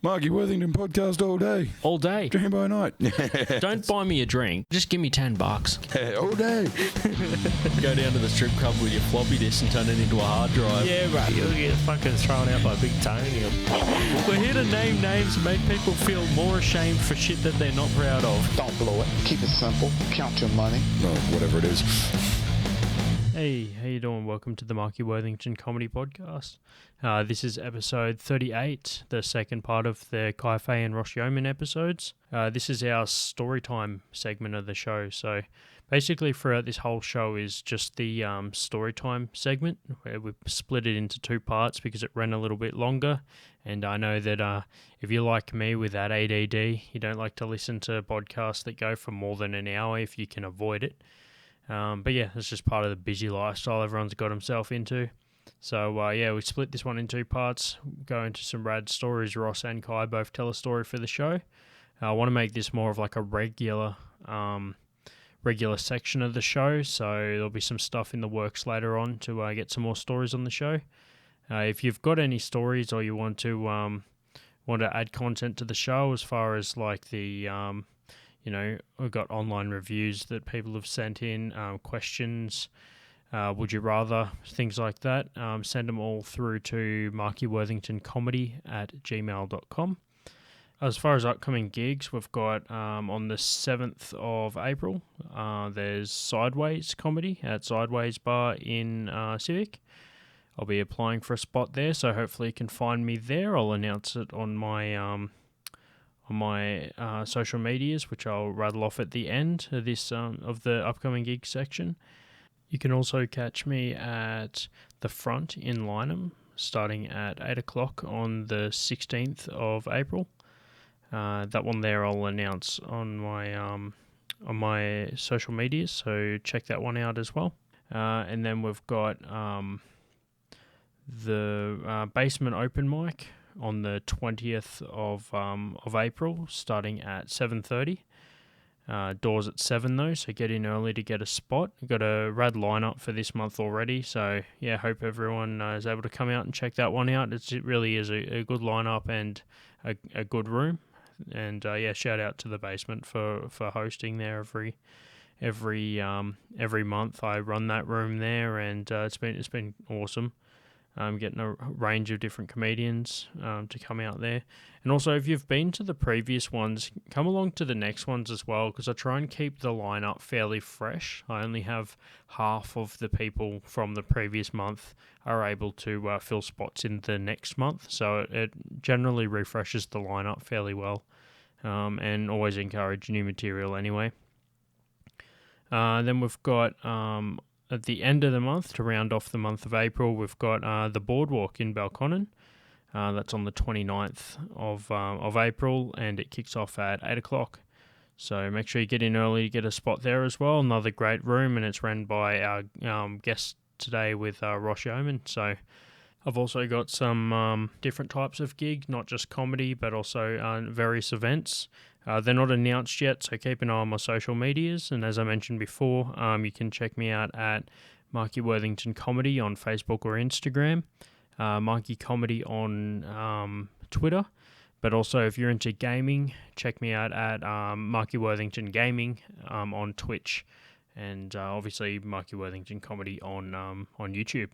Marky Worthington Podcast all day. All day. Dream by night. Don't buy me a drink. Just give me $10. All day. Go down to the strip club with your floppy disk and turn it into a hard drive. Yeah, bro. You'll get fucking thrown out by Big Tony. We're here to name names and make people feel more ashamed for shit that they're not proud of. Don't blow it. Keep it simple. Count your money. No, whatever it is. Hey, how you doing? Welcome to the Marky Worthington Comedy Podcast. This is episode 38, the second part of the Fahey and Yeoman episodes. This is our story time segment of the show. So basically throughout this whole show is just the story time segment, where we've split it into two parts because it ran a little bit longer. And I know that if you're like me with that ADD, you don't like to listen to podcasts that go for more than an hour if you can avoid it. But yeah, it's just part of the busy lifestyle everyone's got himself into. So yeah, we split this one in two parts, go into some rad stories. Ross and Kai both tell a story for the show. I want to make this more of like a regular section of the show, so there'll be some stuff in the works later on to get some more stories on the show. If you've got any stories or you want to add content to the show as far as like the we've got online reviews that people have sent in, questions, would you rather, things like that. Send them all through to markyworthingtoncomedy@gmail.com. As far as upcoming gigs, we've got on the 7th of April, there's Sideways Comedy at Sideways Bar in Civic. I'll be applying for a spot there, so hopefully you can find me there. I'll announce it on my social medias, which I'll rattle off at the end of this of the upcoming gig section. You can also catch me at the Front in Lynham, starting at 8 o'clock on the 16th of April. That one there I'll announce on my social medias, so check that one out as well. And then we've got the Basement Open Mic on the 20th of April, starting at 7:30. Doors at 7 though, so get in early to get a spot. We've got a rad lineup for this month already, so yeah, hope everyone is able to come out and check that one out. It really is a good lineup and a good room. And yeah, shout out to the Basement for hosting there every month. I run that room there, and it's been awesome. Getting a range of different comedians to come out there. And also, if you've been to the previous ones, come along to the next ones as well, because I try and keep the lineup fairly fresh. I only have half of the people from the previous month are able to fill spots in the next month, so it generally refreshes the lineup fairly well, and always encourage new material anyway. Then we've got... at the end of the month, to round off the month of April, we've got the Boardwalk in Balconnen. That's on the 29th of April, and it kicks off at 8 o'clock. So make sure you get in early to get a spot there as well. Another great room, and it's run by our guest today with Ross Yeoman. So I've also got some different types of gigs, not just comedy, but also various events. They're not announced yet, so keep an eye on my social medias. And as I mentioned before, you can check me out at Marky Worthington Comedy on Facebook or Instagram, Marky Comedy on Twitter. But also, if you're into gaming, check me out at Marky Worthington Gaming on Twitch, and obviously Marky Worthington Comedy on YouTube.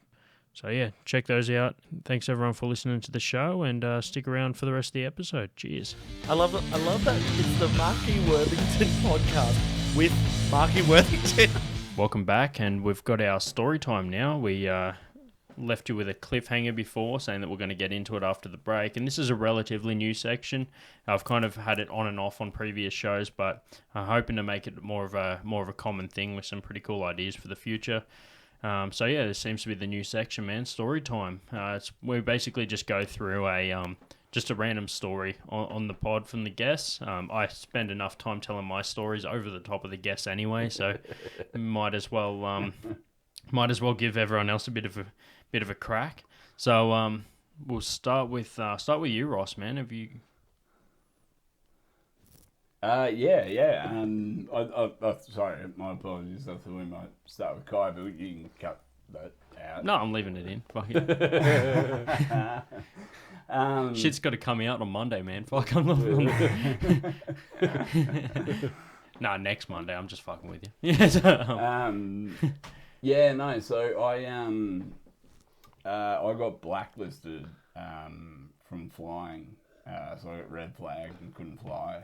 So yeah, check those out. Thanks everyone for listening to the show, and stick around for the rest of the episode. Cheers. I love it. I love that it's the Marky Worthington podcast with Marky Worthington. Welcome back, and we've got our story time now. We left you with a cliffhanger before, saying that we're going to get into it after the break, and this is a relatively new section. I've kind of had it on and off on previous shows, but I'm hoping to make it more of a common thing with some pretty cool ideas for the future. So yeah, this seems to be the new section, man. Story time. We basically just go through just a random story on the pod from the guests. I spend enough time telling my stories over the top of the guests anyway, so might as well give everyone else a bit of a crack. So we'll start with you, Ross. Man, have you? Yeah. Sorry, my apologies. I thought we might start with Kai, but you can cut that out. No, I'm leaving it in. Fuck it. Shit's got to come out on Monday, man. Fuck, I'm not. Nah, next Monday. I'm just fucking with you. Yes. Yeah, no. So I got blacklisted from flying. So I got red flagged and couldn't fly.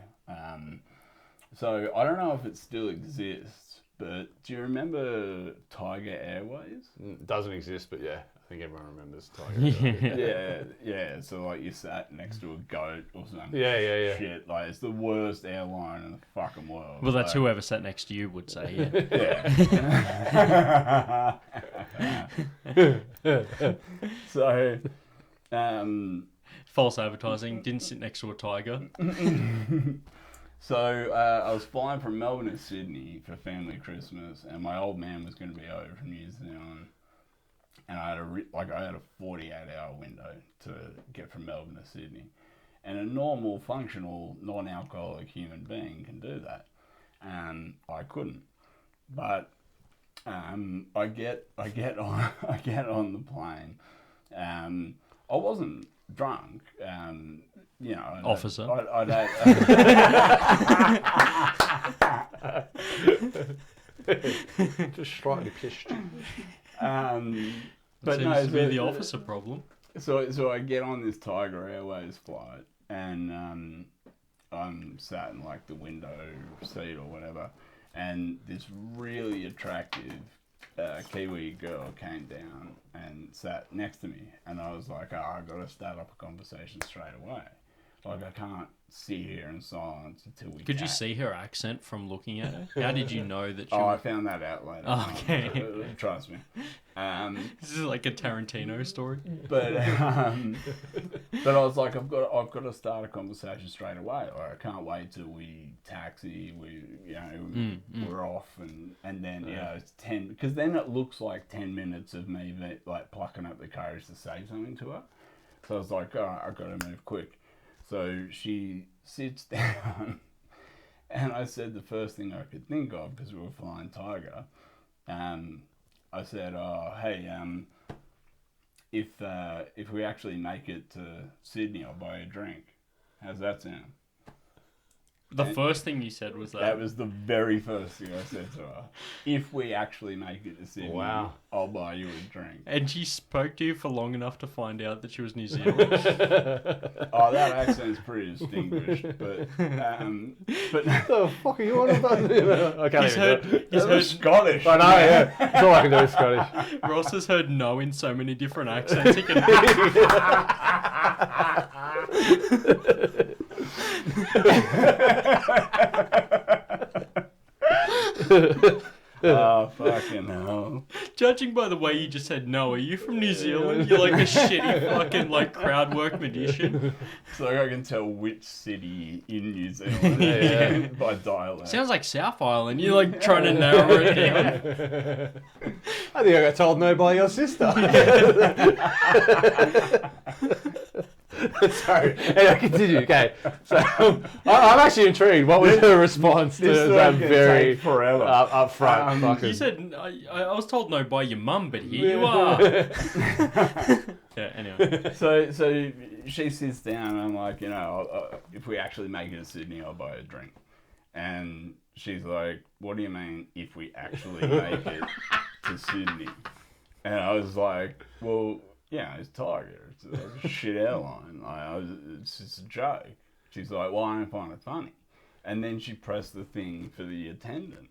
So I don't know if it still exists, but do you remember Tiger Airways? It doesn't exist, but yeah, I think everyone remembers Tiger. Yeah. So like you sat next to a goat or something. Yeah. Shit, like it's the worst airline in the fucking world. Well, that's like, whoever sat next to you would say, yeah. So, false advertising. Didn't sit next to a tiger. So I was flying from Melbourne to Sydney for family Christmas, and my old man was going to be over from New Zealand, and I had a 48-hour window to get from Melbourne to Sydney, and a normal, functional, non-alcoholic human being can do that, and I couldn't. But I get on the plane. I wasn't drunk. Officer. Just slightly pissed. But seems no, to be the officer problem. So I get on this Tiger Airways flight, and I'm sat in like the window seat or whatever, and this really attractive Kiwi girl came down and sat next to me, and I was like, I got to start up a conversation straight away. Like, I can't sit here in silence until we Could chat. you see her accent from looking at her? How did you know that she I was... found that out later. Okay. Trust me. This is like a Tarantino story. But I was like, I've got to start a conversation straight away. Like, I can't wait till we taxi. We're off, and then it's 10, because then it looks like 10 minutes of me like plucking up the courage to say something to her. So I was like, all right, I've got to move quick. So she sits down, and I said the first thing I could think of, because we were flying Tiger. I said, hey, if we actually make it to Sydney, I'll buy you a drink. How's that sound? The first thing you said was that. That was the very first thing I said to her. If we actually make it to Sydney, Wow. I'll buy you a drink. And she spoke to you for long enough to find out that she was New Zealand. Oh, that accent's pretty distinguished, but What the fuck are you on about? I can't He's even do it. heard Scottish. I know, yeah. That's all I can do is Scottish. Ross has heard no in so many different accents. He can... Oh, fucking hell. Judging by the way you just said no, are you from New Zealand? You're like a shitty fucking like crowd work magician. So I can tell which city in New Zealand by dialect. Sounds like South Island. You're like trying to narrow it down. I think I got told no by your sister. Sorry. Anyway, continue. Okay. So I'm actually intrigued. What was her response to that very forever upfront fucking... You said, I was told no by your mum, but here you are. Yeah, anyway. So she sits down and I'm like, if we actually make it to Sydney, I'll buy a drink. And she's like, what do you mean if we actually make it to Sydney? And I was like, well, yeah, it's Tiger. It's a shit airline. It's just a joke. She's like, well, I don't find it funny. And then she pressed the thing for the attendant.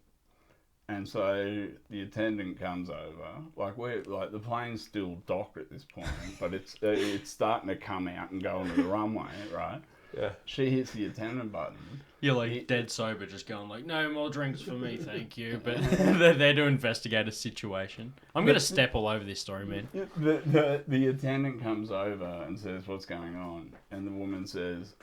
And so the attendant comes over. The plane's still docked at this point, but it's starting to come out and go onto the runway, right? Yeah. She hits the attendant button. You're like dead sober, just going like, no more drinks for me, thank you. But they're there to investigate a situation. I'm going to step all over this story, man. The attendant comes over and says, what's going on? And the woman says,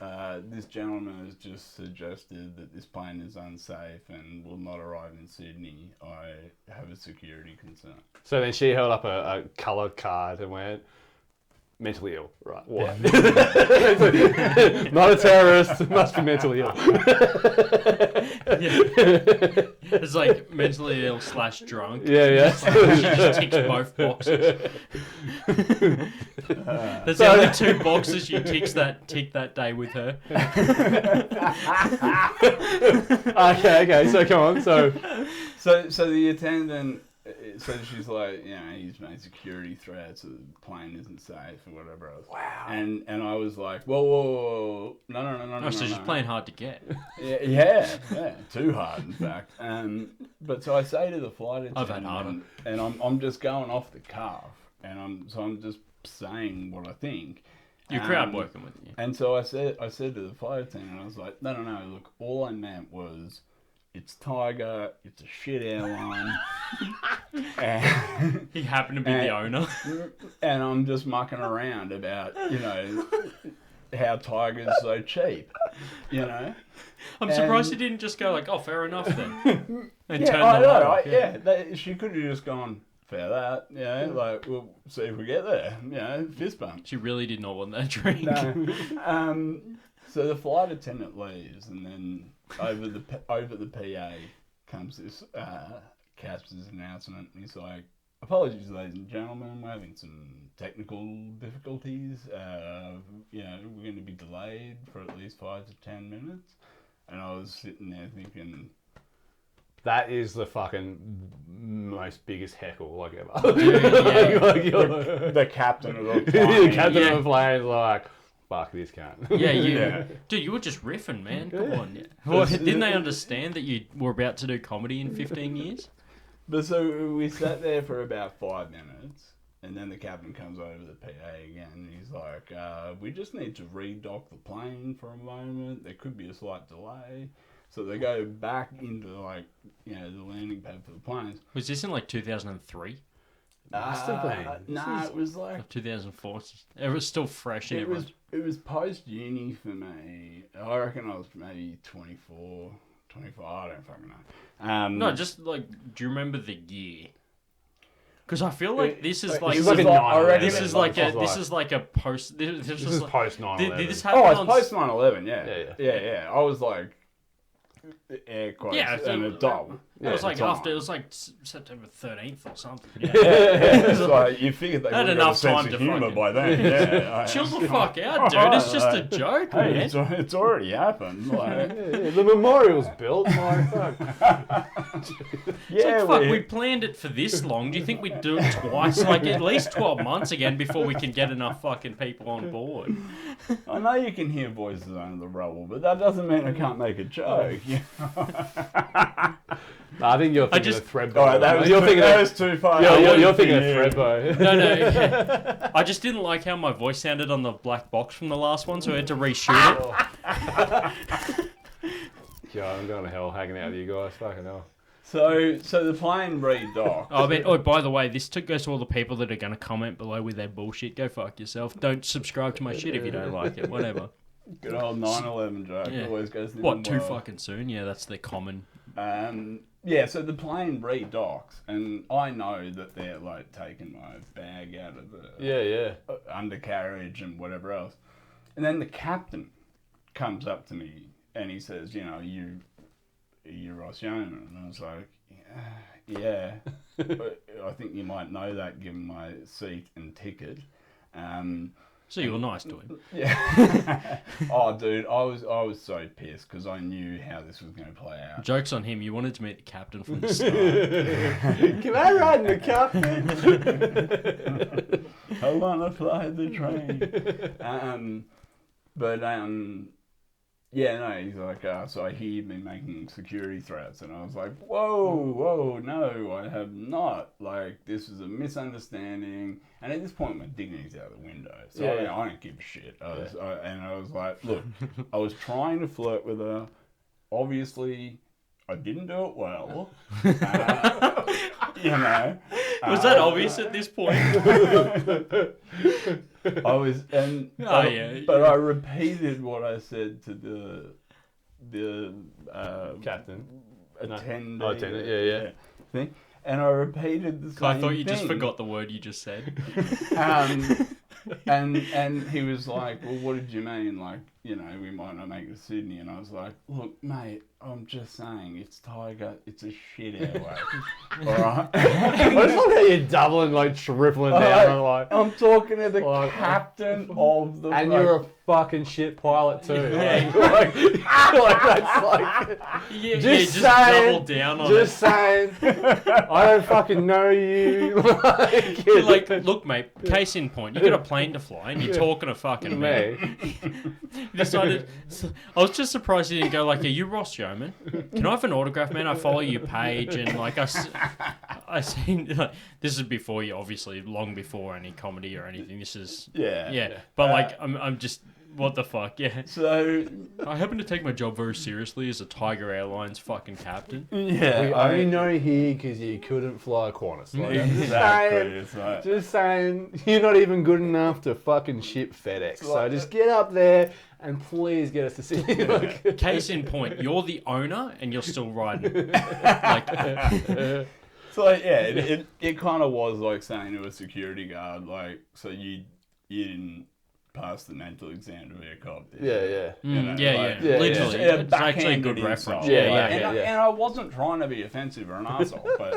this gentleman has just suggested that this plane is unsafe and will not arrive in Sydney. I have a security concern. So then she held up a coloured card and went, mentally ill. Right. What? Yeah. Not a terrorist. Must be mentally ill. It's like mentally ill / drunk. Yeah. She just ticks both boxes. There's the only 2 boxes you tick that day with her. Okay. So come on. So the attendant. So she's like, he's made security threats, the plane isn't safe or whatever else. Wow. And I was like, whoa, no. Oh, so she's playing hard to get. Yeah, too hard in fact. But so I say to the flight attendant, I've had harder. and I'm just going off the cuff, and I'm just saying what I think. Your crowd working with you. And so I said to the flight attendant, I was like, no, look, all I meant was, it's Tiger, it's a shit airline. He happened to be the owner. And I'm just mucking around about, how Tiger's so cheap, I'm surprised he didn't just go like, oh, fair enough then. And turn I the know, light off. she could have just gone, fair that, like, we'll see if we get there, fist bump. She really did not want that drink. No. So the flight attendant leaves, and then over the PA comes this Casper's announcement, and he's like, apologies, ladies and gentlemen, we're having some technical difficulties. We're going to be delayed for at least 5 to 10 minutes. And I was sitting there thinking, that is the fucking most biggest heckle ever. Dude, the captain of the plane. The captain of the plane is like, fuck this cunt. Dude, you were just riffing, man. Come on. Well, didn't they understand that you were about to do comedy in 15 years? But so we sat there for about 5 minutes, and then the captain comes over the PA again, and he's like, we just need to redock the plane for a moment. There could be a slight delay. So they go back into, the landing pad for the planes. Was this in 2003? Must have been. No, it was like 2004. It was still fresh in everyone. It was post uni for me. I reckon I was maybe 24, 25. I don't fucking know. No, just do you remember the year? Because I feel like this is like this is like a post. This is post 9/11. This happened it's post 9/11. Yeah. I was like, air quotes, an adult. It was like after. It was like September 13th or something. It's like you figured they had would enough have a sense time of to humour by then. Yeah, chill the fuck out, dude. It's just a joke, hey, man. it's already happened. The memorial's built. Fuck. We planned it for this long. Do you think we'd do it twice? At least 12 months again before we can get enough fucking people on board. I know you can hear voices under the rubble, but that doesn't mean I can't make a joke. I think you're thinking of Threadbow. All right, that was too far. You're thinking of Threadbow. No. I just didn't like how my voice sounded on the black box from the last one, so I had to reshoot it. Yeah, I'm going to hell hanging out with you guys. Fucking hell. So the plane redocked. By the way, this goes to all the people that are going to comment below with their bullshit. Go fuck yourself. Don't subscribe to my shit if you don't like it. Whatever. Good old 9/11 joke. Yeah. Always goes in What, the too world. fucking soon? Yeah, that's the common. So the plane redocks, and I know that they're taking my bag out of the undercarriage and whatever else. And then the captain comes up to me and he says, you're Ross Yeoman. And I was like, yeah. But I think you might know that given my seat and ticket. So you were nice to him. Yeah. Oh, dude, I was so pissed because I knew how this was going to play out. Joke's on him. You wanted to meet the captain from the start. Can I ride in the captain? I want to fly the train. He's like, so I hear you've been making security threats. And I was like, whoa, no, I have not. This is a misunderstanding. And at this point, my dignity's out the window. So I don't give a shit. I was like, look, I was trying to flirt with her. Obviously, I didn't do it well. Was that obvious at this point? I was, but I repeated what I said to the captain, attendee, thing, and I repeated the same I thought you thing. just forgot the word you just said. And he was like, well, what did you mean? Like, you know, we might not make it to Sydney. And I was like, look, mate, I'm just saying, it's Tiger, it's a shit airway. All right? I just love how you're doubling, like tripling down. I'm talking to the captain of the and boat. you're a fucking shit pilot too. That's like, just saying, double down on just saying, I don't fucking know you. You're like, look, mate, case in point, you got a plane to fly and you're talking to fucking me. Decided, I was just surprised he didn't go like, are you Ross Yeoman? Can I have an autograph, man? I follow your page and like I seen like, this is before you, obviously, long before any comedy or anything. This is yeah. But like I'm just, what the fuck, yeah. So I happen to take my job very seriously as a Tiger Airlines fucking captain. yeah, We only know here because you couldn't fly Qantas. Like, exactly. just saying, you're not even good enough to fucking ship FedEx. So just get up there and please get us to Sydney. Like, Case in point, you're the owner and you're still riding. Like, So yeah, it kind of was like saying to a security guard, like, so you didn't pass the mental exam to be a cop. Did you? yeah. You know, yeah. like, Literally, yeah, it's actually a good backhanded reference. insult. Yeah. And I wasn't trying to be offensive or an asshole, but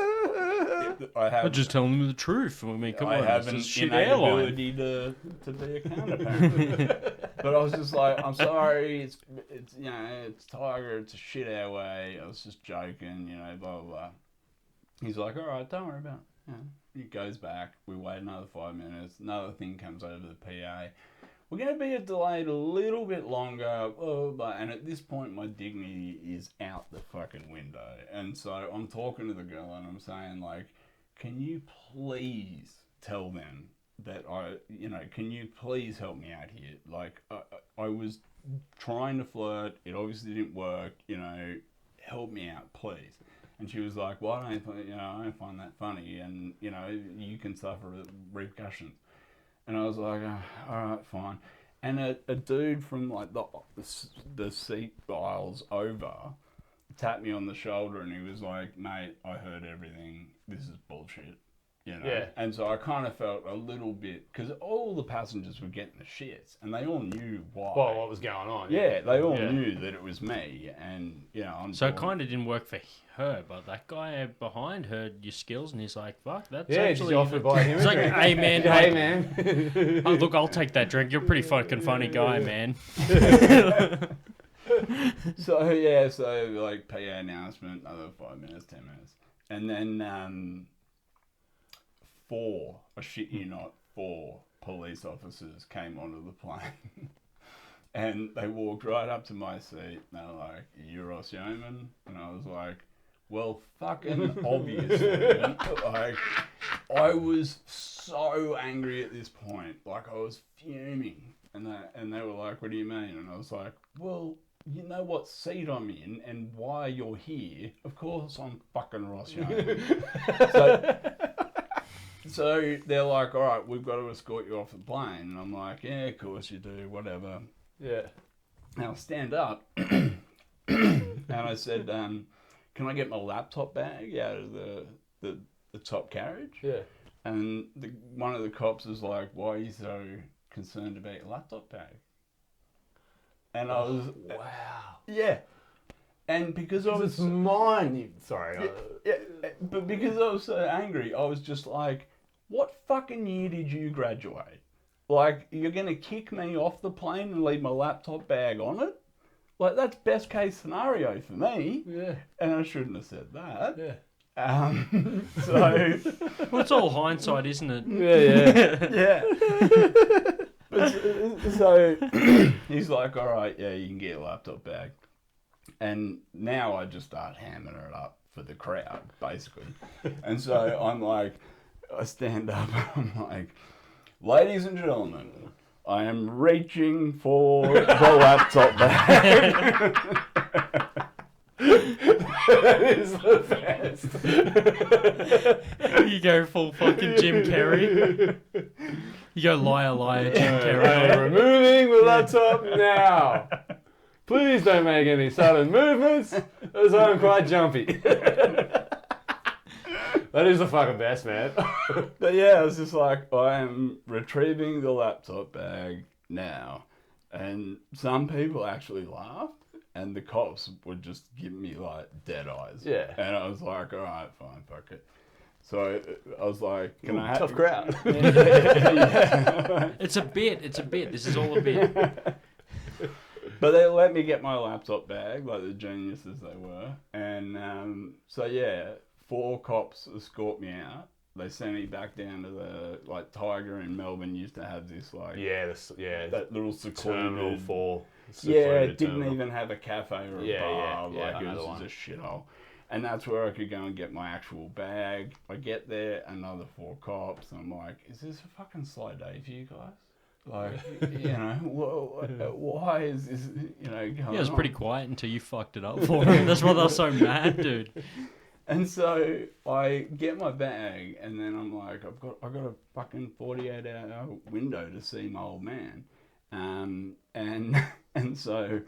I have. I'm just telling them the truth. I mean, come I on, have it's an a shit innate airline. ability to be a counterpart. But I was just like, I'm sorry, it's you know, it's Tiger, it's a shit airway. I was just joking, you know, blah blah blah. He's like, all right, don't worry about it. You know, he goes back. We wait another 5 minutes. Another thing comes over the PA. We're going to be delayed a little bit longer. And at this point, my dignity is out the fucking window. And so I'm talking to the girl and I'm saying, like, can you please tell them that can you please help me out here? Like, I was trying to flirt. It obviously didn't work. You know, help me out, please. And she was like, well, I don't find that funny. And, you know, you can suffer repercussions. And I was like, all right, fine. And a dude from like the seat aisles over tapped me on the shoulder and he was like, mate, I heard everything. This is bullshit. You know? Yeah. And so I kind of felt a little bit, because all the passengers were getting the shits and they all knew why. Well, what was going on? Yeah, they all knew that it was me. And, you know, So it kind of didn't work for her, but that guy behind heard your skills and he's like, fuck, that's Yeah, actually... just offered by him. He's like, hey, man. Hey, man. Oh, look, I'll take that drink. You're a pretty fucking funny guy, man. So like PA announcement, another 5 minutes, 10 minutes. And then four police officers came onto the plane. And they walked right up to my seat. And they were like, you Ross Yeoman? And I was like, well, fucking obviously. Like, I was so angry at this point. Like, I was fuming. And they were like, what do you mean? And I was like, well, you know what seat I'm in and why you're here. Of course I'm fucking Ross Yeoman. So they're like, all right, we've got to escort you off the plane. And I'm like, yeah, of course you do, whatever. Yeah. Now I stand up and I said, can I get my laptop bag out of the top carriage? Yeah. And one of the cops was like, why are you so concerned about your laptop bag? And I was... Wow. Yeah. And because I was... It's mine. Sorry. Yeah, but because I was so angry, I was just like, what fucking year did you graduate? Like, you're going to kick me off the plane and leave my laptop bag on it? Like, that's best case scenario for me. Yeah. And I shouldn't have said that. Yeah. So... Well, it's all hindsight, isn't it? Yeah. Yeah. So he's like, all right, yeah, you can get your laptop back. And now I just start hamming it up for the crowd, basically. And so I'm like, I stand up and I'm like, ladies and gentlemen, I am reaching for the laptop bag. That is the best. You go full fucking Jim Carrey. You go liar, Jim Carrey. Removing the laptop now. Please don't make any sudden movements, as I'm quite jumpy. That is the fucking best, man. But yeah, I was just like, I am retrieving the laptop bag now. And some people actually laughed, and the cops would just give me like dead eyes. Yeah. And I was like, all right, fine, fuck it. So I was like, can I have... Tough crowd. Yeah. It's a bit. This is all a bit. But they let me get my laptop bag, like the geniuses they were. And so yeah, 4 cops escort me out. They sent me back down to the, like, Tiger in Melbourne used to have this, like, that little secluded... Terminal 4. Yeah, it didn't even have a cafe or a bar. Yeah, Like, it was just a shithole. And that's where I could go and get my actual bag. I get there, another 4 cops. And I'm like, is this a fucking slow day for you guys? Like, you know, why is this, you know, going on? Yeah, it was pretty quiet until you fucked it up for them. That's why they were so mad, dude. And so I get my bag, and then I'm like, I've got a fucking 48-hour window to see my old man, and so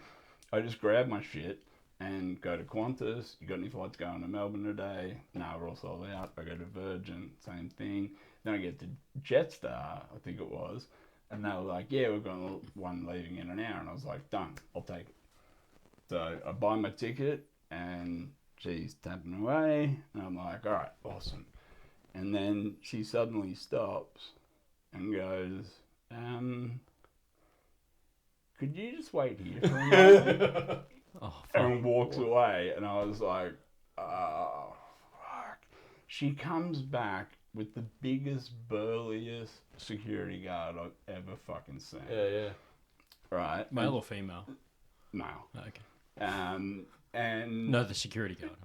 I just grab my shit and go to Qantas. You got any flights going to Melbourne today? No, we're all sold out. I go to Virgin, same thing. Then I get to Jetstar, I think it was, and they were like, yeah, we've got one leaving in an hour, and I was like, done, I'll take it. So I buy my ticket, and she's tapping away, and I'm like, all right, awesome. And then she suddenly stops and goes, could you just wait here for a moment? And walks away, and I was like, oh, fuck. She comes back with the biggest, burliest security guard I've ever fucking seen. Yeah. Right? Male or female? Male. Okay. And No, the security guard.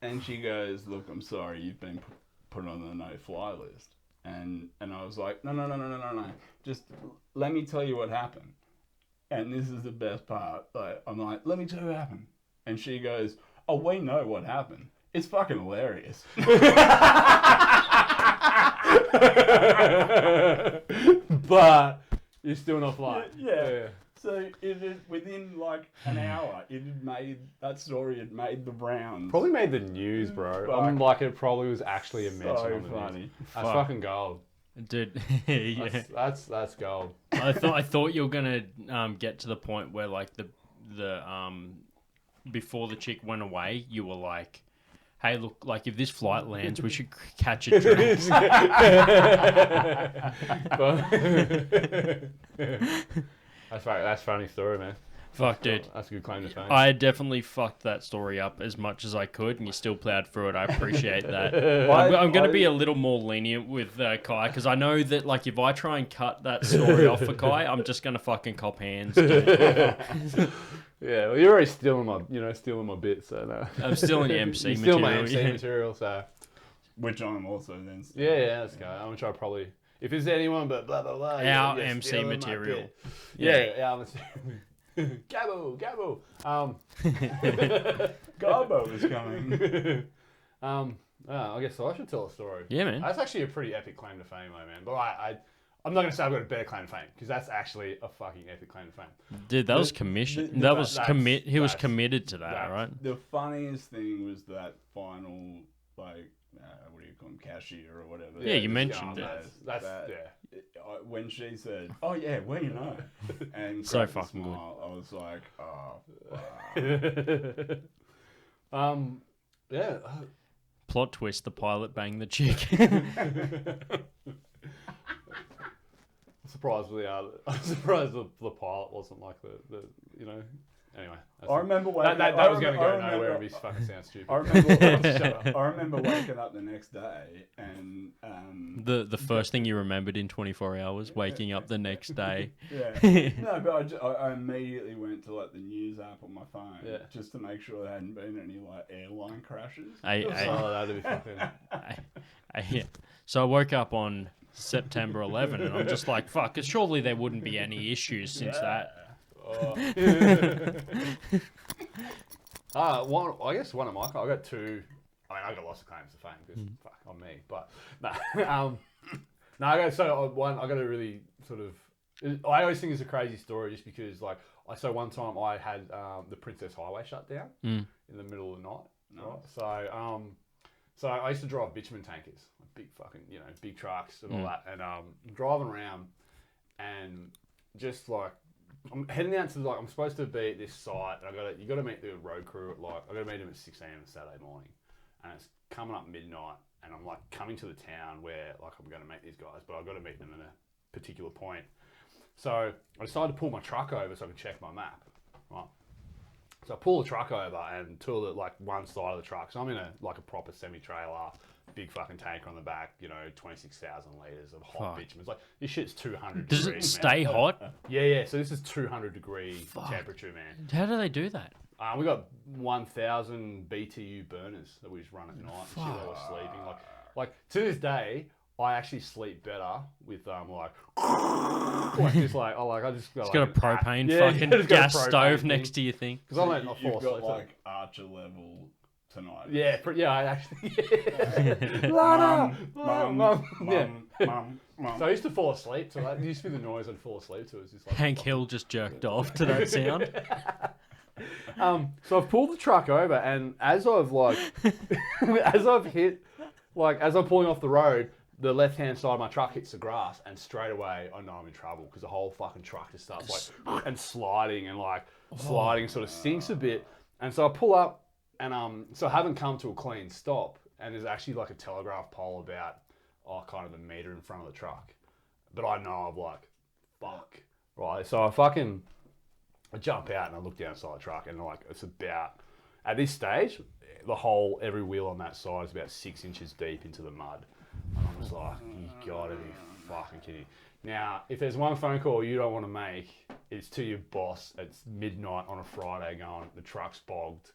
And she goes, look, I'm sorry, you've been put on the no-fly list. And I was like, no. Just let me tell you what happened. And this is the best part. Like, I'm like, let me tell you what happened. And she goes, oh, we know what happened. It's fucking hilarious. But you're still not flying. Yeah. So within like an hour, that story had made the rounds. Probably made the news, bro. I'm like, it probably was actually a mention So on the funny. news. That's fucking gold. Dude, yeah. That's gold. I thought you were gonna get to the point where like the before the chick went away, you were like, hey, look, like if this flight lands, we should catch a drink. That's right. That's a funny story, man. Fuck, dude. That's a good claim to fame. I definitely fucked that story up as much as I could, and you still plowed through it. I appreciate that. I'm going to be a little more lenient with Kai, because I know that, like, if I try and cut that story off for Kai, I'm just going to fucking cop hands. Yeah, well, you're already stealing my bit, so no. I'm still in the MC you're material. still my MC material, so. Which I'm also then. Yeah, let's go. I'm going to try probably. If there's anyone but blah, blah, blah. Our MC material. Yeah, our MC. Gabbo. Garbo is coming. I guess so. I should tell a story. Yeah, man. That's actually a pretty epic claim to fame, though, man. But I'm not going to say I've got a better claim to fame, because that's actually a fucking epic claim to fame. Dude, that was commission. He was committed to that, right? The funniest thing was that final, like, what do you call him, cashier or whatever. Yeah, you mentioned it. That's when she said, "Oh yeah, well you know," and so cracked a fucking smile, I was like, "Oh, wow." Yeah. Plot twist: the pilot banged the chick. I'm surprised the pilot wasn't like the you know. Anyway, I remember waking that was going to go nowhere and be fucking sound stupid. I remember waking up the next day and the first thing you remembered in 24 hours, waking up the next day. Yeah. No, but I immediately went to like the news app on my phone just to make sure there hadn't been any like airline crashes. That'd be fucking. So I woke up on September 11 and I'm just like, fuck, surely there wouldn't be any issues since that. I guess one of my I got two. I mean, I got lots of claims to fame because fuck on me, but no. I got a really sort of. I always think it's a crazy story just because like one time I had the Princess Highway shut down in the middle of the night. Right? So I used to drive bitumen tankers, big fucking, big trucks and all that, and driving around, and just like I'm heading out to I'm supposed to be at this site, and you got to meet the road crew at I got to meet them at 6 a.m. on Saturday morning, and it's coming up midnight, and I'm like coming to the town where like I'm going to meet these guys, but I've got to meet them at a particular point. So I decided to pull my truck over so I can check my map, right? So I pull the truck over and tool it like one side of the truck. So I'm in a proper semi-trailer, big fucking tanker on the back, 26,000 litres of hot bitumen. It's like, this shit's 200 Does degrees, it stay hot? Yeah. So this is 200 degree temperature, man. How do they do that? We got 1,000 BTU burners that we just run at night. And shit, I was sleeping. Like to this day, I actually sleep better with I just got a propane fucking gas stove next to your thing. Because I don't You've got like Archer level tonight. Yeah, I actually. Mum. So I used to fall asleep to that. It used to be the noise I'd fall asleep to. It was just like Hank Hill just jerked off to that sound. So I've pulled the truck over, and as I'm pulling off the road, the left-hand side of my truck hits the grass, and straight away I know I'm in trouble because the whole fucking truck just starts and sliding sort of sinks a bit. And so I pull up, and so I haven't come to a clean stop, and there's actually like a telegraph pole about kind of a metre in front of the truck. But I know I'm like, fuck. Right, so I jump out and I look down inside the truck, and it's about, at this stage, every wheel on that side is about 6 inches deep into the mud. And I'm just like, you gotta be fucking kidding. Now, if there's one phone call you don't want to make, it's to your boss. It's midnight on a Friday going, the truck's bogged.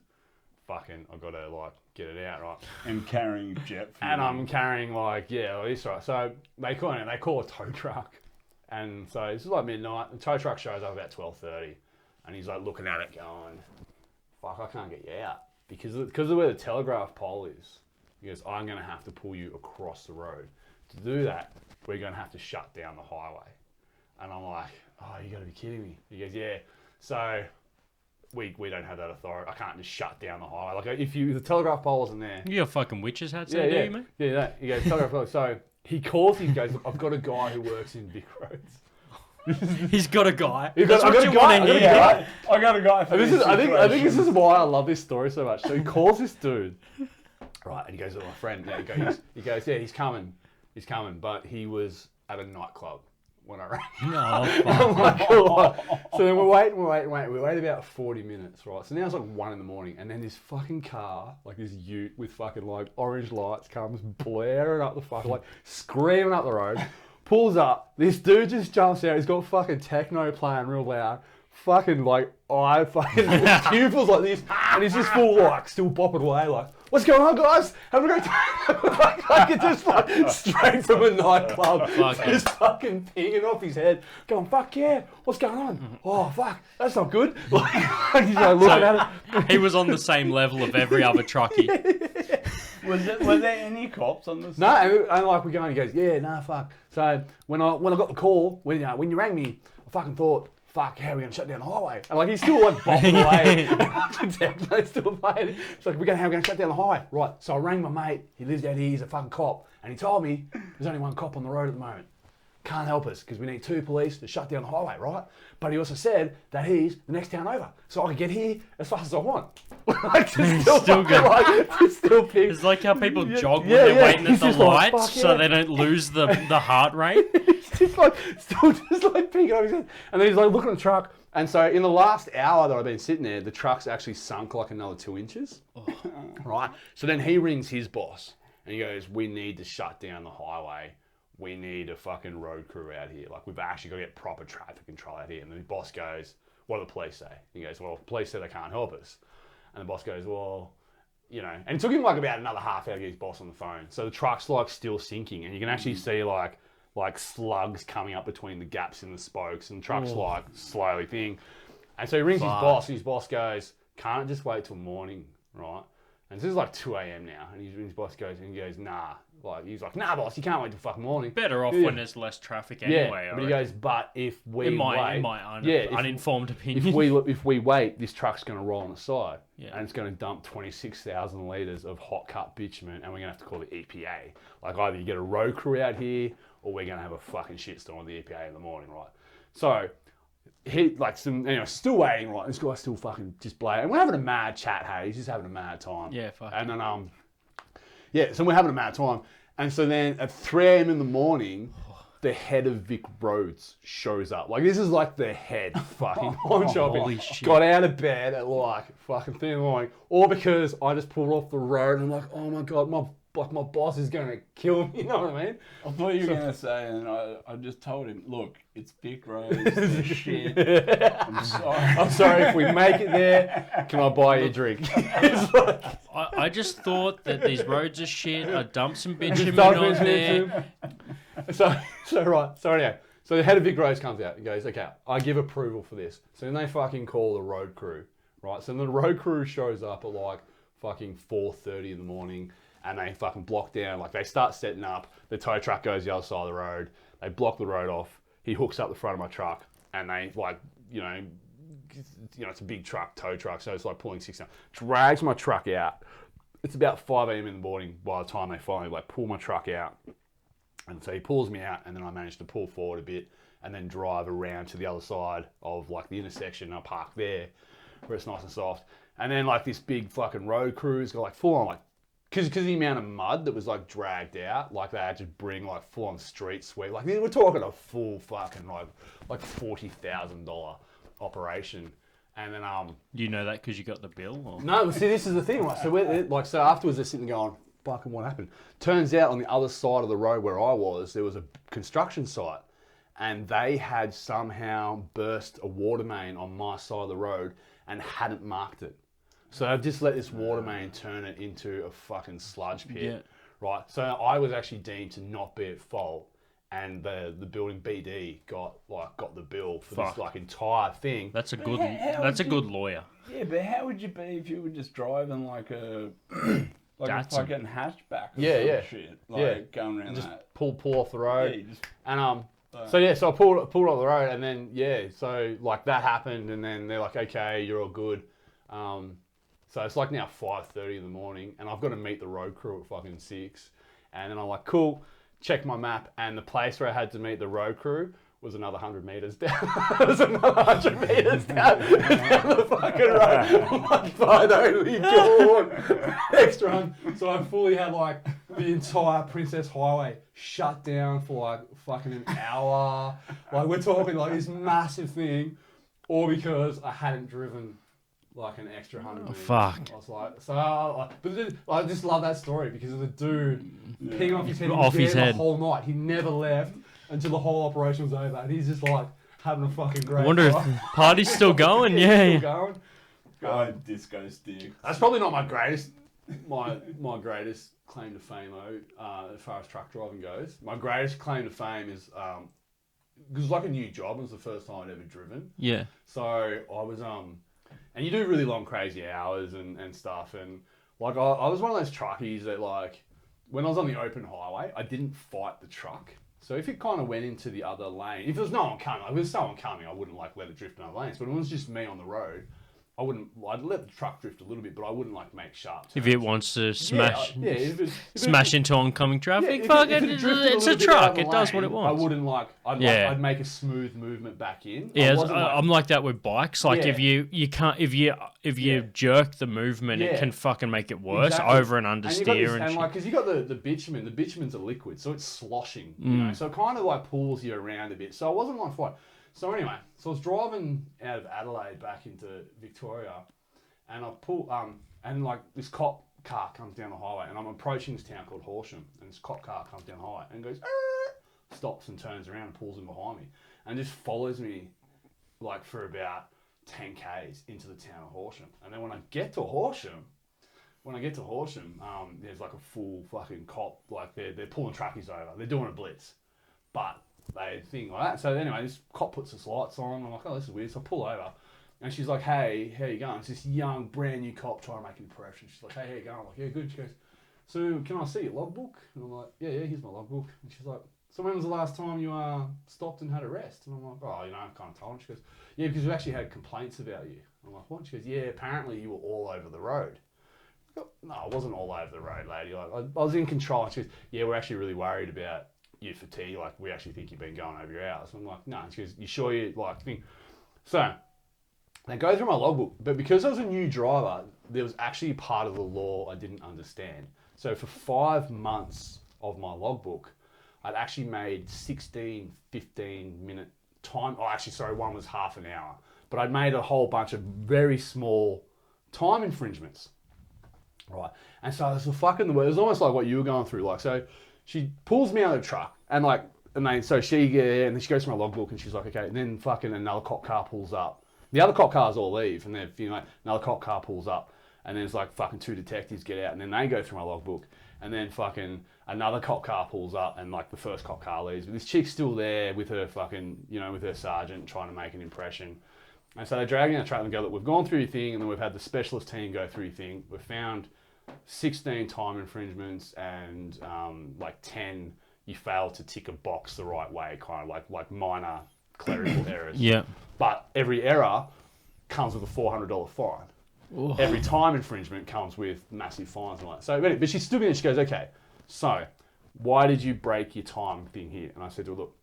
Fucking, I've got to get it out, right? And carrying jet fuel. And I'm carrying this, right? So they call a tow truck. And so this is like midnight. The tow truck shows up about 12:30. And he's like looking at it going, fuck, I can't get you out. Because of where the telegraph pole is. He goes, I'm going to have to pull you across the road. To do that, we're going to have to shut down the highway. And I'm like, oh, you got to be kidding me. He goes, yeah. So we don't have that authority. I can't just shut down the highway. Like if the telegraph pole wasn't there. You got fucking witches hats there, do you, mate? Yeah, that. He goes, telegraph pole. So he calls, he goes, I've got a guy who works in Vic Roads. He's got a guy. I got a guy. I got a guy. I think this is why I love this story so much. So he calls this dude, right? And he goes to my friend. Yeah, he goes, yeah, he's coming. But he was at a nightclub when I rang. No. So then we wait about 40 minutes, right? So now it's like 1 a.m, and then this fucking car, like this ute with fucking orange lights, comes blaring up the fucking, screaming up the road. Pulls up, this dude just jumps out, he's got fucking techno playing real loud, fucking pupils like this, and he's just full still bopping away what's going on, guys? Having a great time. It's just straight from a nightclub, just fucking pinging off his head, going, fuck yeah, what's going on? Oh fuck, that's not good. He's looking at it. He was on the same level of every other truckie. Was there any cops on this? No, and we're going, he goes, yeah, nah, fuck. So when I got the call, when you rang me, I fucking thought, fuck, how are we going to shut down the highway? And he's still bopping away. Techno's still playing. It's like, how are we going to shut down the highway? Right, so I rang my mate, he lives out here, he's a fucking cop, and he told me there's only one cop on the road at the moment. Can't help us because we need 2 police to shut down the highway, right? But he also said that he's the next town over, so I can get here as fast as I want. Still ping. It's like how people jog when they're waiting at the lights so they don't lose the heart rate. He's still picking up his head. And then he's looking at the truck. And so in the last hour that I've been sitting there, the truck's actually sunk another 2 inches. Right? So then he rings his boss and he goes, we need to shut down the highway. We need a fucking road crew out here. We've actually got to get proper traffic control out here. And the boss goes, what do the police say? He goes, well, the police say they can't help us. And the boss goes, well, and it took him about another half hour to get his boss on the phone. So the truck's still sinking, and you can actually see slugs coming up between the gaps in the spokes, and the truck's slowly thing. And so he rings his boss, and his boss goes, can't it just wait till morning, right? And this is like 2 a.m. now, and his boss goes, nah. Like, he's like, nah, boss, you can't wait till fucking morning. Better off when there's less traffic anyway. Yeah, but he goes, but if we in my wait... uninformed opinion. If we wait, this truck's going to roll on the side. Yeah. And it's going to dump 26,000 litres of hot cut bitumen, and we're going to have to call the EPA. Like, either you get a road crew out here, or we're going to have a fucking shitstorm with the EPA in the morning, right? So... still waiting, right? This guy's still fucking just blaying. And we're having a mad chat, hey? He's just having a mad time. Yeah, fuck. And then, so we're having a mad time. And so then at 3 a.m. in the morning, the head of Vic Roads shows up. Like, this is like the head fucking on shopping. Holy shit. Got out of bed at like fucking 3 in the morning. All because I just pulled off the road and I'm like, oh my God, my boss is going to kill me, you know what I mean? I thought you were going to say, and I just told him, look, it's Vic Roads, it's shit. I'm sorry if we make it there. Can I buy you a drink? It's like, I just thought that these roads are shit. I dumped some bitumen on there. So anyway, so the head of Vic Roads comes out and goes, okay, I give approval for this. So then they fucking call the road crew, right? So then the road crew shows up at like fucking 4:30 in the morning. And they fucking block down, like they start setting up, the tow truck goes the other side of the road, they block the road off, he hooks up the front of my truck, and they like, it's a big truck, tow truck, so it's like pulling 6 down, drags my truck out. It's about 5 a.m. in the morning by the time they finally like pull my truck out. And so he pulls me out, and then I manage to pull forward a bit, and then drive around to the other side of like the intersection, and I park there, where it's nice and soft. And then like this big fucking road crew's got like full on like, Because the amount of mud that was like dragged out, like they had to bring like full on street sweep. Like we're talking a full fucking like $40,000 operation. And then Do you know that because you got the bill? Or? No, see, this is the thing, right? So afterwards they're sitting there going, fucking what happened? Turns out on the other side of the road where I was, there was a construction site, and they had somehow burst a water main on my side of the road and hadn't marked it. So I've just let this water main turn it into a fucking sludge pit, right? So I was actually deemed to not be at fault, and the building BD got the bill for this like entire thing. That's a good lawyer. Yeah, but how would you be if you were just driving like a a fucking hatchback or shit, going around just that? Pull off the road, and so I pulled off the road, and then so like that happened, and then they're like, okay, you're all good. So it's like now 5:30 in the morning, and I've got to meet the road crew at fucking 6. And then I'm like, cool, check my map, and the place where I had to meet the road crew was another 100 metres down. It was another 100 metres down the fucking road. I'm like, finally, go on. Extra 100. So I fully had like the entire Princess Highway shut down for like fucking an hour. Like we're talking like this massive thing, all because I hadn't driven like an extra 100 minutes. Fuck. I was like, I just love that story because of the dude peeing off his head. Off his head. The whole night. He never left until the whole operation was over, and he's just like having a fucking great I wonder if time. the party's still going. Still going. Disco stick. That's probably not my greatest claim to fame though, as far as truck driving goes. My greatest claim to fame is because it was like a new job. It was the first time I'd ever driven. Yeah. So I was and you do really long, crazy hours and stuff. And like I was one of those truckies that like when I was on the open highway, I didn't fight the truck. So if it kind of went into the other lane, if there was no one coming, like if there was someone coming, I wouldn't like let it drift in other lanes. But when it was just me on the road, I'd let the truck drift a little bit, but I wouldn't like make sharp turns. If it wants to smash if into oncoming traffic, if fuck it it, drifted it's little a bit truck. out of the It does lane, what it wants. I wouldn't like, I'd make a smooth movement back in. Yeah, I wasn't I'm like that with bikes. Like if you jerk the movement, it Yeah. can fucking make it worse Exactly. over and understeer and shit. like, because you got the bitumen. The bitumen's a liquid, so it's sloshing. You know, so it kind of like pulls you around a bit. So I wasn't like fight. So anyway, so I was driving out of Adelaide back into Victoria, and I pull and like this cop car comes down the highway, and I'm approaching this town called Horsham, and this cop car comes down the highway and goes, stops and turns around and pulls in behind me, and just follows me like for about 10 k's into the town of Horsham. And then when I get to Horsham, there's like a full fucking cop, like they're pulling trackies over, they're doing a blitz, but they think like that. So anyway, this cop puts his lights on. I'm like, oh, this is weird. So I pull over, And she's like, hey, how you going? It's this young, brand new cop trying to make an impression. She's like, hey, how you going? I'm like, yeah, good. She goes, so can I see your logbook? And I'm like, yeah, here's my logbook. And she's like, so when was the last time you stopped and had a rest? And I'm like, oh, you know, I've kind of told her. She goes, yeah, because we actually had complaints about you. I'm like, what? She goes, yeah, apparently you were all over the road. I go, no, I wasn't all over the road, lady. Like, I was in control. And she goes, yeah, we're actually really worried about your fatigue. Like, we actually think you've been going over your hours. I'm like, no. And she goes, you sure you like think? So they go through my logbook, but because I was a new driver, there was actually part of the law I didn't understand. So for 5 months of my logbook, I'd actually made 16, 15-minute time. Oh, actually, sorry, one was half an hour. But I'd made a whole bunch of very small time infringements. Right. And so it was almost like what you were going through. Like, so she pulls me out of the truck and then she goes through my logbook and she's like, okay, and then fucking another cop car pulls up. The other cop cars all leave, and then another cop car pulls up, and then there's like fucking 2 detectives get out, and then they go through my logbook, and then fucking another cop car pulls up, and like the first cop car leaves, but this chick's still there with her fucking, with her sergeant trying to make an impression. And so they're dragging our truck and go, look, we've gone through your thing, and then we've had the specialist team go through your thing. We've found 16 time infringements and like 10 you failed to tick a box the right way, kind of like minor clerical errors. Yeah. But every error comes with a $400 fine. Ooh. Every time infringement comes with massive fines and like so. But she stood me and she goes, okay, so why did you break your time thing here? And I said to her, look,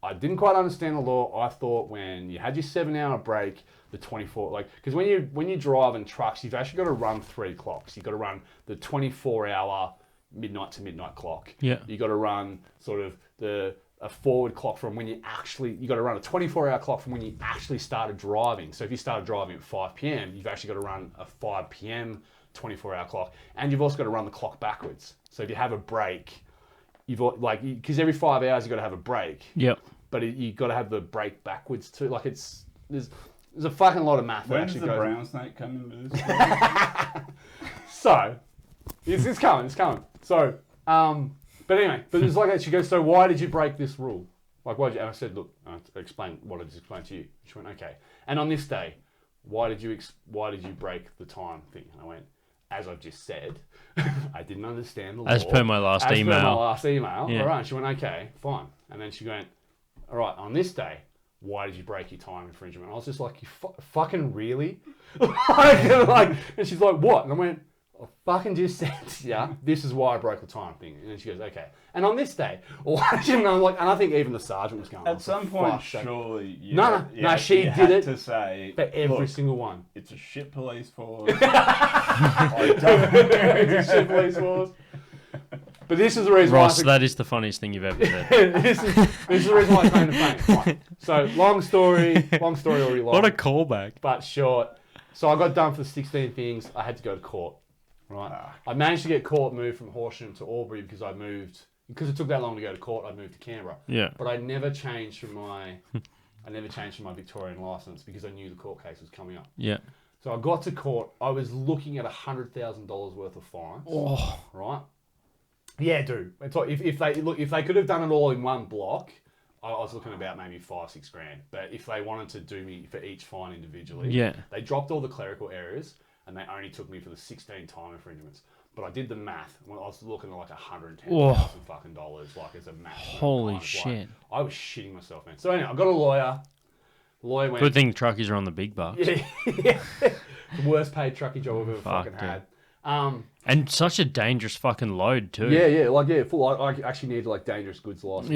I didn't quite understand the law. I thought when you had your 7-hour break, the 24, because when you drive in trucks, you've actually got to run 3 clocks. You've got to run the 24-hour midnight to midnight clock. Yeah. You've got to run sort of a forward clock from when you got to run a 24-hour clock from when you actually started driving. So if you started driving at 5 p.m., you've actually got to run a 5 p.m. 24-hour clock. And you've also got to run the clock backwards. So if you have a break, because every 5 hours you've got to have a break. Yep. But you've got to have the break backwards too. Like there's a fucking lot of math. When does the brown snake come into this? So, it's coming. So, but anyway, it's like that. She goes, so why did you break this rule? Like, why did you? And I said, look, I explained what I just explained to you. She went, okay. And on this day, why did you break the time thing? And I went, as I've just said, I didn't understand the law. As per my last email. Yeah. All right. And she went, okay, fine. And then she went, all right, on this day, why did you break your time infringement? I was just like, you fucking really? And she's like, what? And I went, I fucking just said, yeah, this is why I broke the time thing. And then she goes, okay. And on this day, and I think even the sergeant was going, at some point, surely, no, she did it to say for every single one. It's a shit police force. It's a shit police force. But this is the reason Ross, that is the funniest thing you've ever said. this is the reason why I came to fame. Right. So, long story already long. What a callback. But short. So, I got done for the 16 things. I had to go to court. Right. I managed to get court moved from Horsham to Albury because it took that long to go to court, I moved to Canberra. Yeah. But I never changed from my Victorian license because I knew the court case was coming up. Yeah. So I got to court. I was looking at $100,000 worth of fines. Oh. Right. Yeah, dude. It's like if they could have done it all in one block, I was looking about maybe $5-6 grand. But if they wanted to do me for each fine individually, they dropped all the clerical errors and they only took me for the 16 time infringements. But I did the math. When I was looking at like $110,000 fucking dollars, like as a math. Holy shit! I was shitting myself, man. So anyway, I got a lawyer. The lawyer went. Good thing truckies are on the big bucks. Yeah. The worst paid trucking job I've ever fucking had. And such a dangerous fucking load too. Full. I actually needed like dangerous goods license.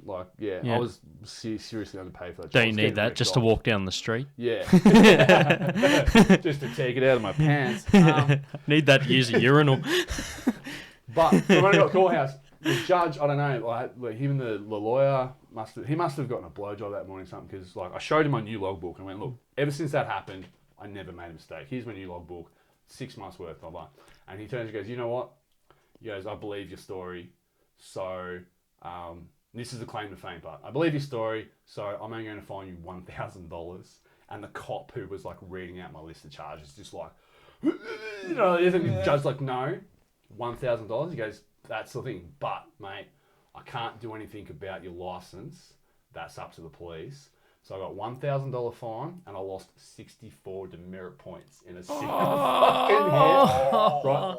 I was seriously underpaid for that. Don't you need that just to walk down the street? Yeah. Just to take it out of my pants. Need that to use a urinal. But when I got to the courthouse, the judge, I don't know, even the lawyer must have gotten a blowjob that morning or something because I showed him my new logbook and I went, look, ever since that happened, I never made a mistake. Here's my new logbook. 6 months worth, blah, blah. And he turns and goes, you know what? He goes, I believe your story. So, this is the claim to fame part. I believe your story, so I'm only going to fine you $1,000. And the cop who was reading out my list of charges, just isn't the judge no, $1,000? He goes, that's the thing. But, mate, I can't do anything about your license. That's up to the police. So I got $1,000 fine, and I lost 64 demerit points in a single fucking hit. Right?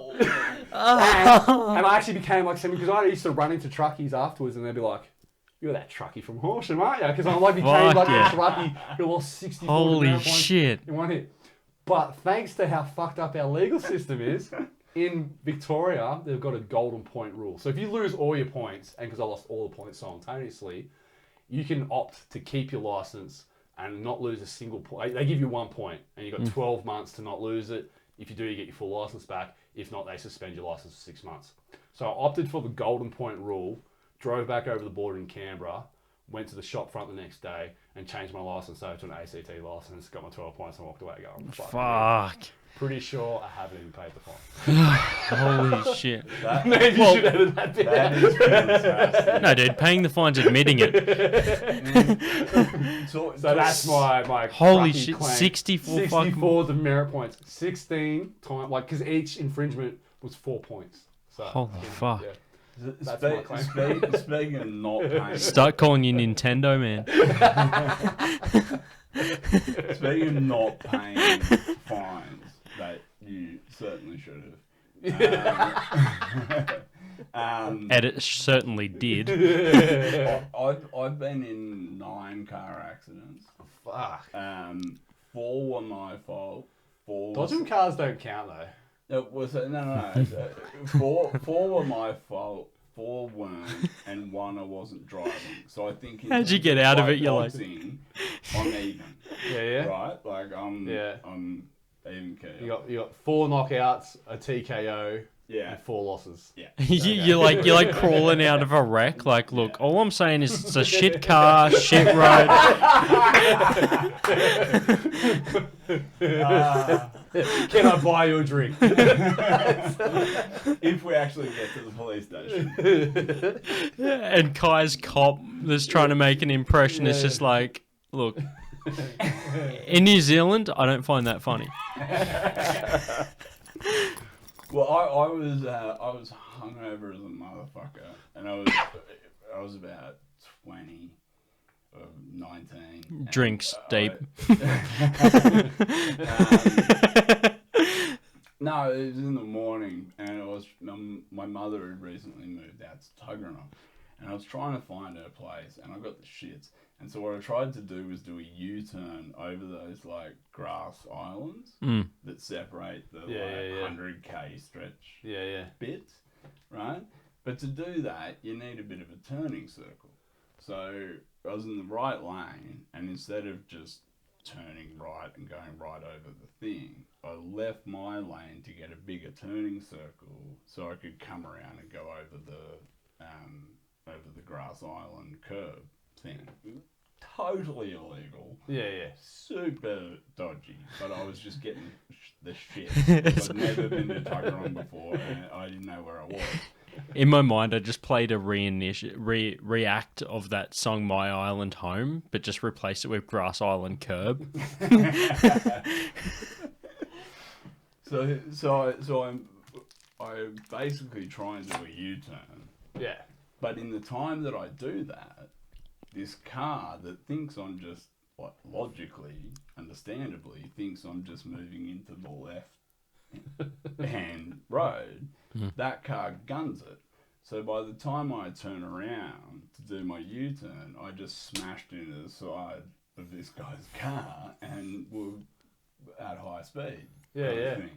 And I actually became like because I used to run into truckies afterwards, and they'd be like, "You're that truckie from Horsham, aren't you?" Because I'm like became like a truckie who lost 64 Holy demerit points shit. in one hit. But thanks to how fucked up our legal system is, in Victoria, they've got a golden point rule. So if you lose all your points, and because I lost all the points simultaneously, you can opt to keep your license and not lose a single point. They give you 1 point, and you've got 12 months to not lose it. If you do, you get your full license back. If not, they suspend your license for 6 months. So I opted for the golden point rule, drove back over the border in Canberra, went to the shop front the next day, and changed my license over to an ACT license, got my 12 points, and walked away going, Fuck. Pretty sure I haven't even paid the fine. Holy shit. Maybe you should edit that bit That is fantastic. No, dude, paying the fine's admitting it. So that's my Holy crappy shit, claim. 64 demerit points. 16 times, like, because each infringement was 4 points. So, Holy fuck. Yeah. That's my claim. Speaking of not paying, Start calling you Nintendo, man. speaking of not paying fines, that you certainly should have. Edit certainly did. I've been in 9 car accidents. Fuck. 4 were my fault. 4 Dodging cars don't count, though. It was no. 4 were my fault. 4 weren't, and 1 I wasn't driving. So I think. How'd you get out of it? You're like, I'm even. Yeah. Right, like I'm even keel. You got 4 knockouts, a TKO, Yeah. and 4 losses. Yeah. you're like crawling out of a wreck. Like, look, all I'm saying is it's a shit car, shit road. Can I buy you a drink? If we actually get to the police station. And Kai's cop that's trying to make an impression is just like, look, in New Zealand, I don't find that funny. Well, I was hungover as a motherfucker, and I was about 20 or 19. Drinks deep. No, it was in the morning, and it was my mother had recently moved out to Tuggeranong, and I was trying to find her place, and I got the shits. And so what I tried to do was do a U-turn over those like grass islands that separate the 100k stretch bits, right? But to do that, you need a bit of a turning circle. So I was in the right lane, and instead of just turning right and going right over the thing, I left my lane to get a bigger turning circle so I could come around and go over the grass island curb thing. Totally illegal. Yeah. Super dodgy, but I was just getting the shit. I'd never been to Tuggeranong before, and I didn't know where I was. In my mind, I just played a react of that song "My Island Home," but just replaced it with "Grass Island Curb." So I'm basically trying to do a U-turn. Yeah. But in the time that I do that, this car that thinks I'm just, like, logically, understandably, thinks I'm just moving into the left-hand road, that car guns it. So by the time I turn around to do my U-turn, I just smashed into the side of this guy's car and were at high speed. Yeah.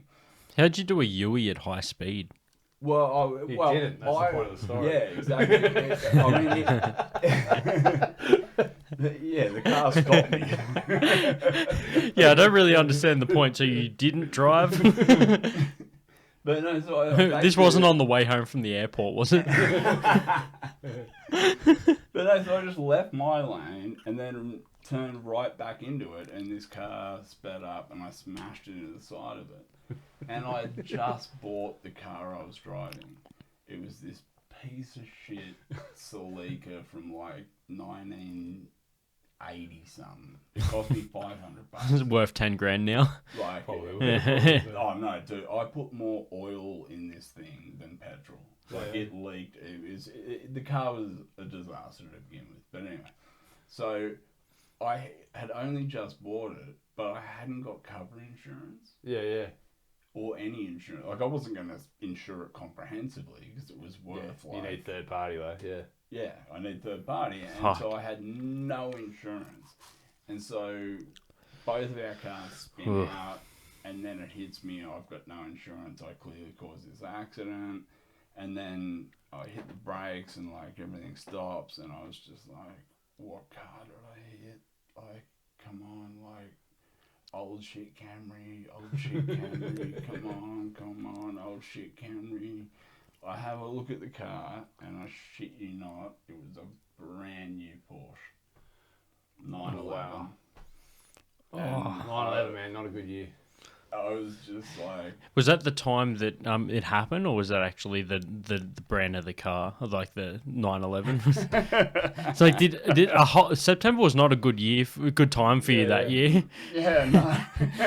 How'd you do a Yui at high speed? Well, You didn't. That's the point of the story. Yeah, exactly. I mean, yeah, the car stopped me. Yeah, I don't really understand the point. So you didn't drive? But no, so This wasn't on the way home from the airport, was it? But no, so I just left my lane and then turned right back into it, and this car sped up, and I smashed into the side of it. And I just bought the car I was driving. It was this piece of shit Celica from like 1980 something. It cost me $500. It's worth 10 grand now. Like, Probably. oh no, dude! I put more oil in this thing than petrol. Like, it leaked. The car was a disaster to begin with. But anyway, so I had only just bought it, but I hadn't got cover insurance. Yeah. Or any insurance. Like, I wasn't going to insure it comprehensively because it was worth, You need third party, though, yeah. Yeah, I need third party. And so I had no insurance. And so both of our cars spin out, and then it hits me, I've got no insurance, I clearly caused this accident. And then I hit the brakes and, like, everything stops, and I was just like, what car did I hit? Like, come on, like, old shit Camry, come on, old shit Camry. I have a look at the car, and I shit you not, it was a brand new Porsche. 911. Wow. 9/11, man, not a good year. I was just like... Was that the time that it happened, or was that actually the brand of the car, like the 911? It's like, September was not a good year, a good time for you that year. Yeah, no.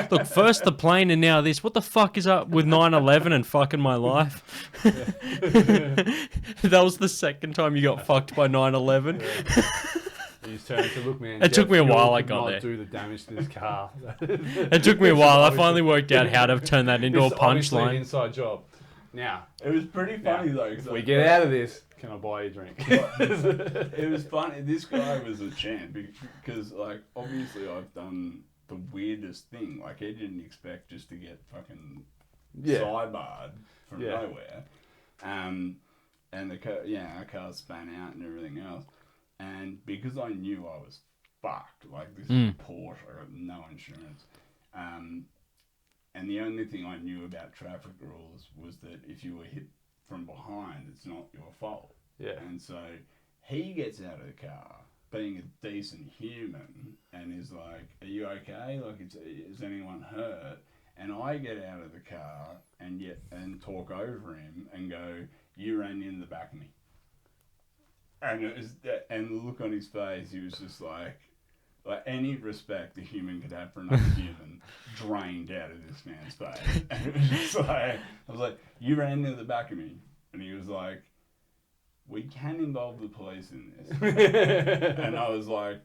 Look, first the plane and now this. What the fuck is up with 9/11 and fucking my life? That was the second time you got fucked by 9/11. Yeah. You just turned to look, man. It took me a while. I got not there. do the damage to this car. It took me a while. I finally worked out how to turn that into a punchline. An inside job. Now it was pretty funny though. If we get out of this, can I buy you a drink? It was funny. This guy was a champ because, like, obviously I've done the weirdest thing. Like, he didn't expect just to get fucking sidebarred from nowhere. And the car, our car span out and everything else. And because I knew I was fucked, like, this is Porsche, I got no insurance. And the only thing I knew about traffic rules was that if you were hit from behind, it's not your fault. Yeah. And so he gets out of the car, being a decent human, and is like, "Are you okay? Like, is anyone hurt?" And I get out of the car and talk over him and go, "You ran in the back of me." And the look on his face, he was just like any respect a human could have for another human drained out of this man's face. And it was just like, I was like, "You ran into the back of me," and he was like, "We can involve the police in this." And I was like,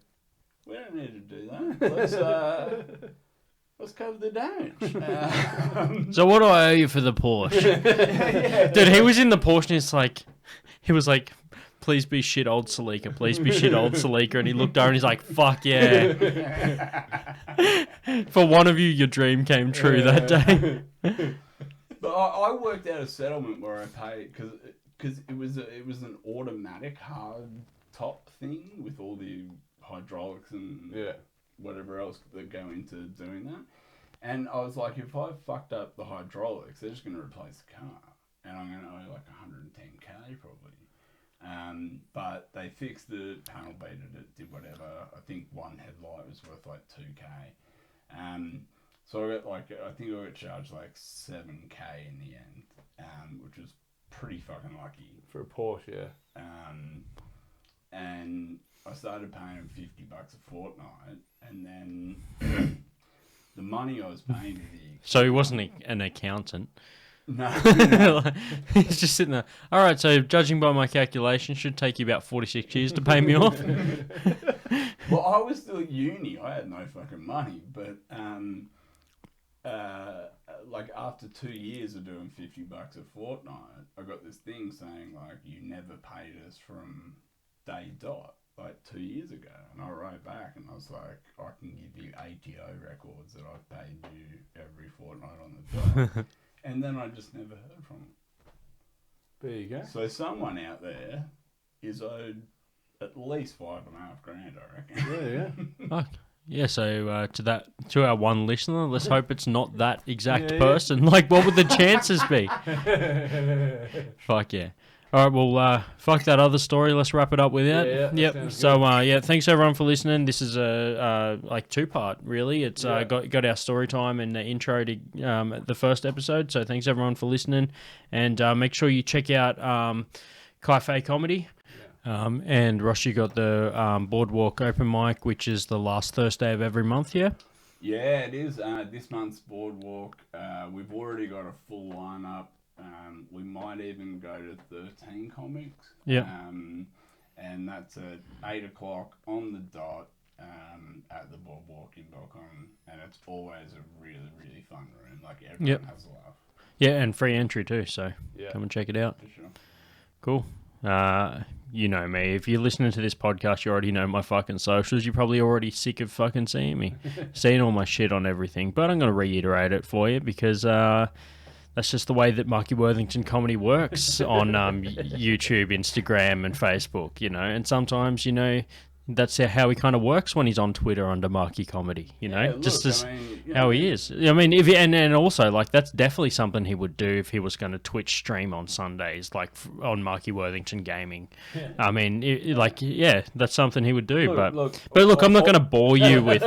"We don't need to do that. Let's cover the damage." So what do I owe you for the Porsche? Dude, he was in the Porsche and he was like, "Please be shit, old Salika. Please be shit, old Salika." And he looked over and he's like, "Fuck yeah." For one of you, your dream came true that day. But I worked out a settlement where I paid because it was an automatic hard top thing with all the hydraulics and whatever else that go into doing that. And I was like, if I fucked up the hydraulics, they're just going to replace the car, and I'm going to owe like 110k probably. But they fixed the panel beated it, did whatever. I think one headlight was worth like 2k. So I got charged like 7k in the end, which was pretty fucking lucky. For a Porsche, yeah. And I started paying him $50 a fortnight, and then the money I was paying to the... So he wasn't an accountant. No. He's just sitting there. All right, so judging by my calculations, should take you about 46 years to pay me off. Well, I was still at uni. I had no fucking money, but like after 2 years of doing $50 a fortnight, I got this thing saying like, "You never paid us from day dot, like 2 years ago." And I wrote back and I was like, "I can give you ATO records that I've paid you every fortnight on the dot." And then I just never heard from him. There you go. So someone out there is owed at least $5,500, I reckon. Yeah. Fuck. Yeah, so to our one listener, let's hope it's not that exact person. Like, what would the chances be? Fuck yeah. All right, well, fuck that other story. Let's wrap it up with that. Yeah, yep. So, thanks everyone for listening. This is a like two-part, really. It's got our story time and the intro to the first episode. So thanks everyone for listening, and make sure you check out Fahey Comedy. And Ross, you got the Boardwalk open mic, which is the last Thursday of every month, yeah? Yeah, it is. This month's Boardwalk, we've already got a full lineup. We might even go to 13 comics. Yeah. And that's at 8 o'clock on the dot. at the Boardwalk in Belconnen, and it's always a really, really fun room. Like everyone has a laugh. Yeah, and free entry too, so Yeah. come and check it out. For sure. Cool. You know me. If you're listening to this podcast, you already know my fucking socials. You're probably already sick of fucking seeing me, seeing all my shit on everything. But I'm going to reiterate it for you because that's just the way that Marky Worthington Comedy works on YouTube, Instagram, and Facebook, you know. And sometimes, you know, that's how he kind of works when he's on Twitter under Marky Comedy, you know, how he is. I mean, and also, like, that's definitely something he would do if he was going to Twitch stream on Sundays, like on Marky Worthington Gaming. Yeah. I mean, that's something he would do. But look, I'm not going to bore you with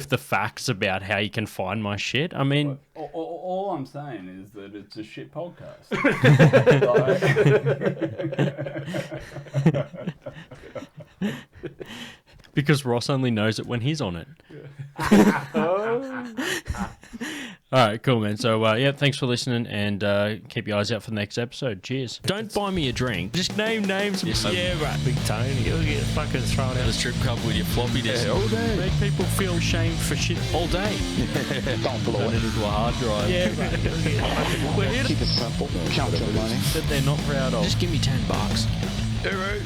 the facts about how you can find my shit. I mean, all I'm saying is that it's a shit podcast. Because Ross only knows it when he's on it. All right, cool, man. So, thanks for listening, and keep your eyes out for the next episode. Cheers. Don't buy me a drink. Just name names. Yeah, right. Big Tony. You'll get fucking thrown out of the strip club with your floppy disk. All day. Make people feel shamed for shit all day. Don't blow Turn it. it into a hard drive. Yeah, right. We're here Keep it simple. Count your money. that they're not proud of. Just give me $10. All right.